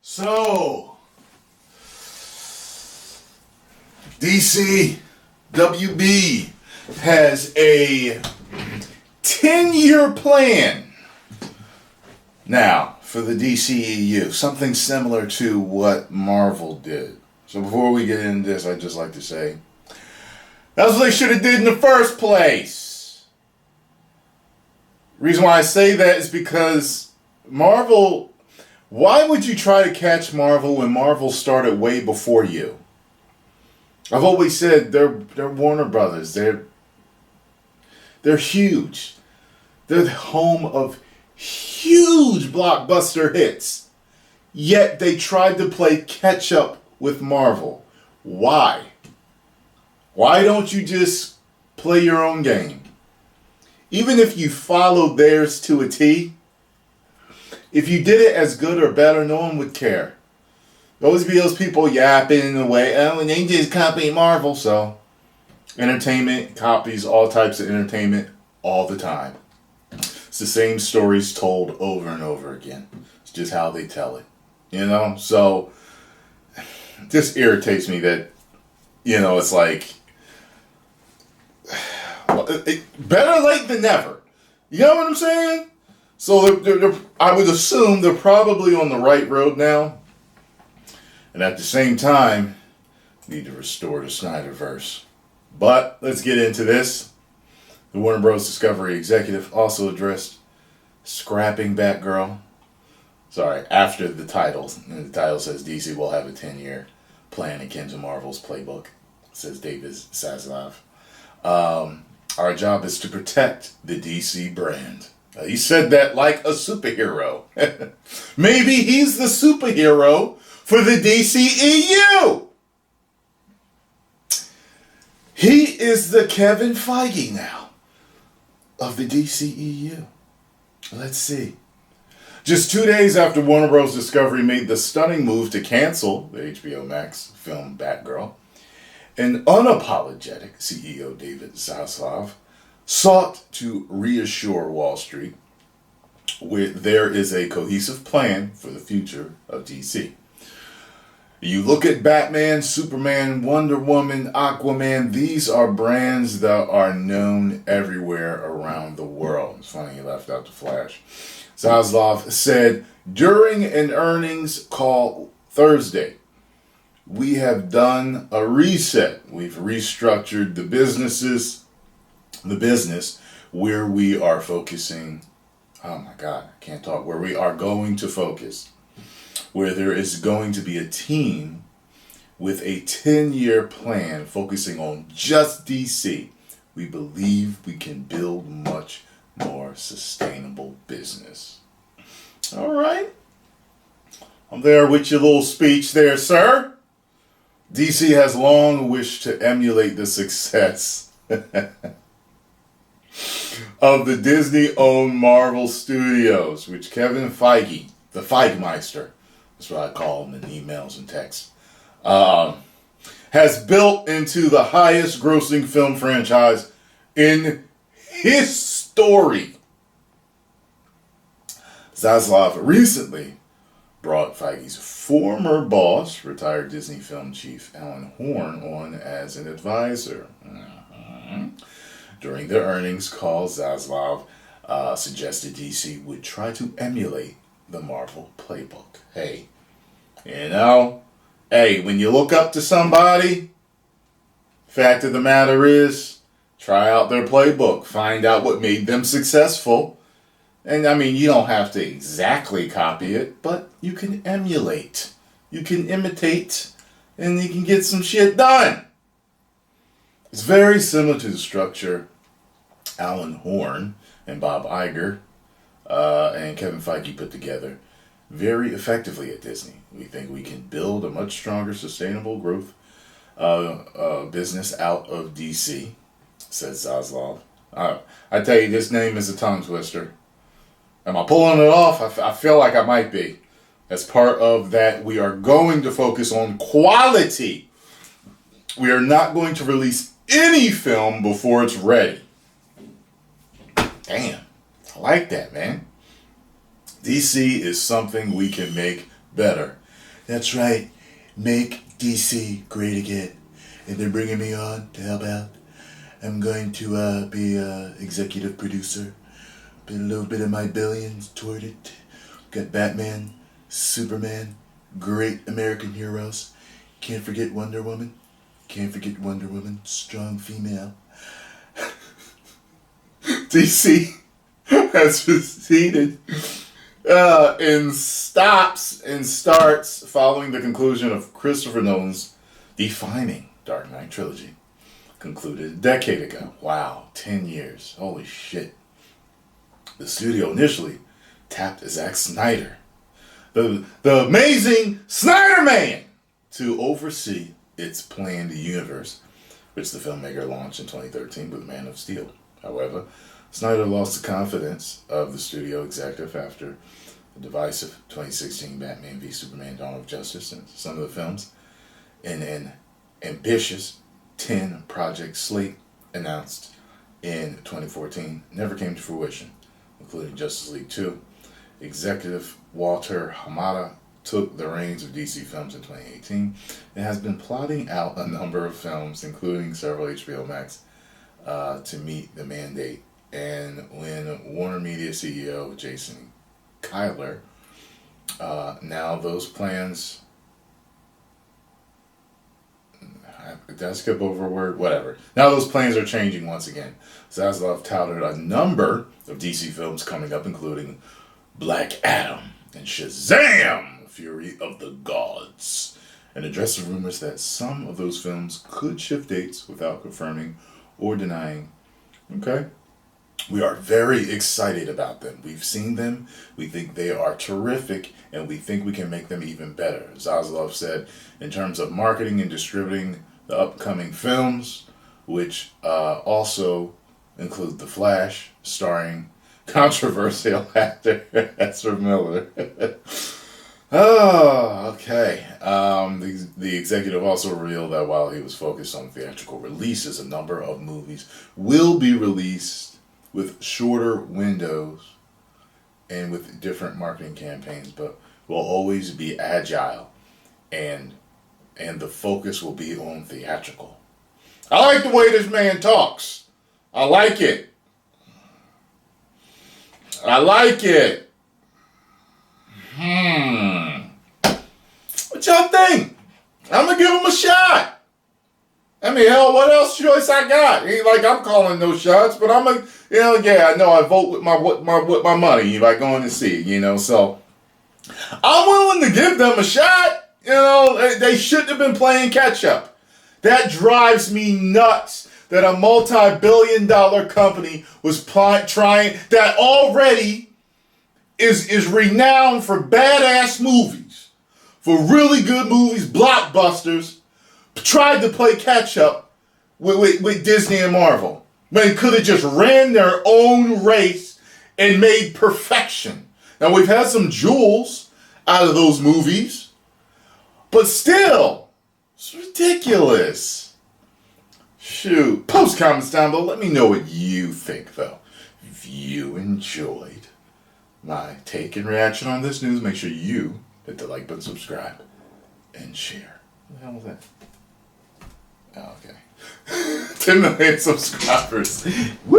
So, DCWB has a 10-year plan now for the DCEU, something similar to what Marvel did. So before we get into this, I'd just like to say, that's what they should have did in the first place. Reason why I say that is because Marvel, why would you try to catch Marvel when Marvel started way before you? I've always said they're Warner Brothers. They're huge. They're the home of huge blockbuster hits. Yet they tried to play catch up with Marvel. Why? Why don't you just play your own game? Even if you followed theirs to a T, if you did it as good or better, no one would care. There always be those people yapping away, oh, and they just copy Marvel. So, entertainment copies all types of entertainment all the time. It's the same stories told over and over again. It's just how they tell it. You know? So, it just irritates me that, it's like, better late than never. You know what I'm saying? So I would assume they're probably on the right road now. And at the same time, need to restore the Snyderverse. But let's get into this. The Warner Bros. Discovery executive also addressed scrapping Batgirl. Sorry, after the titles. And the title says DC will have a 10-year plan akin to Marvel's playbook, says David Zaslav. Our job is to protect the DC brand. He said that like a superhero. Maybe he's the superhero for the DCEU. He is the Kevin Feige now of the DCEU. Let's see. Just 2 days after Warner Bros. Discovery made the stunning move to cancel the HBO Max film Batgirl, an unapologetic CEO David Zaslav sought to reassure Wall Street there is a cohesive plan for the future of DC. You look at Batman, Superman, Wonder Woman, Aquaman, these are brands that are known everywhere around the world. It's funny he left out the Flash. Zaslav said during an earnings call Thursday, we have done a reset. We've restructured the business where we are focusing. Oh my God, I can't talk. Where we are going to focus. Where there is going to be a team with a 10-year plan focusing on just DC. We believe we can build much more sustainable business. All right. I'm there with your little speech there, sir. DC has long wished to emulate the success of the Disney-owned Marvel Studios, which Kevin Feige, the Feigemeister, that's what I call him in emails and texts, has built into the highest grossing film franchise in history. Zaslav recently brought Feige's former boss, retired Disney film chief Alan Horn, on as an advisor. During the earnings call, Zaslav suggested DC would try to emulate the Marvel playbook. Hey, when you look up to somebody, fact of the matter is, try out their playbook. Find out what made them successful. And you don't have to exactly copy it, but you can emulate. You can imitate, and you can get some shit done. It's very similar to the structure Alan Horn and Bob Iger and Kevin Feige put together very effectively at Disney. We think we can build a much stronger, sustainable growth business out of DC, says Zaslav. I tell you, this name is a tongue twister. Am I pulling it off? I feel like I might be. As part of that, we are going to focus on quality. We are not going to release any film before it's ready. Damn, I like that, man. DC is something we can make better. That's right. Make DC great again. And they're bringing me on to help out. I'm going to be executive producer. Put a little bit of my billions toward it. Got Batman, Superman, great American heroes. Can't forget Wonder Woman. Can't forget Wonder Woman. Strong female. DC has proceeded and stops and starts following the conclusion of Christopher Nolan's defining Dark Knight trilogy. Concluded a decade ago. Wow, 10 years. Holy shit. The studio initially tapped Zack Snyder, the amazing Snyder Man, to oversee its planned universe, which the filmmaker launched in 2013 with Man of Steel. However, Snyder lost the confidence of the studio executive after the divisive 2016 Batman v Superman Dawn of Justice and some of the films, and an ambitious 10-project slate announced in 2014 never came to fruition, including Justice League 2. Executive Walter Hamada took the reins of DC Films in 2018 and has been plotting out a number of films, including several HBO Max, to meet the mandate. And when Warner Media CEO Jason Kyler, now those plans, did I skip over a word? Whatever. Now those plans are changing once again. Zaslav touted a number of DC films coming up, including Black Adam and Shazam! Fury of the Gods, and addressed the rumors that some of those films could shift dates without confirming or denying. Okay? We are very excited about them. We've seen them. We think they are terrific, and we think we can make them even better. Zaslav said, in terms of marketing and distributing the upcoming films, which also include The Flash, starring controversial actor Ezra Miller. Oh, okay. The executive also revealed that while he was focused on theatrical releases, a number of movies will be released with shorter windows and with different marketing campaigns, but will always be agile, and the focus will be on theatrical. I like the way this man talks. I like it. I like it. What y'all think? I'm gonna give him a shot. I mean, hell, what else choice I got? Ain't like I'm calling no shots, but I'm a, I know I vote with my money by going to see, so I'm willing to give them a shot. They shouldn't have been playing catch up. That drives me nuts that a multi-billion-dollar company was trying, that already is renowned for badass movies, for really good movies, blockbusters, tried to play catch up with Disney and Marvel. They could have just ran their own race and made perfection. Now, we've had some jewels out of those movies, but still, it's ridiculous. Shoot. Post comments down below. Let me know what you think, though. If you enjoyed my take and reaction on this news, make sure you hit the like button, subscribe, and share. What the hell was that? Oh, okay. 10 million subscribers. Woo!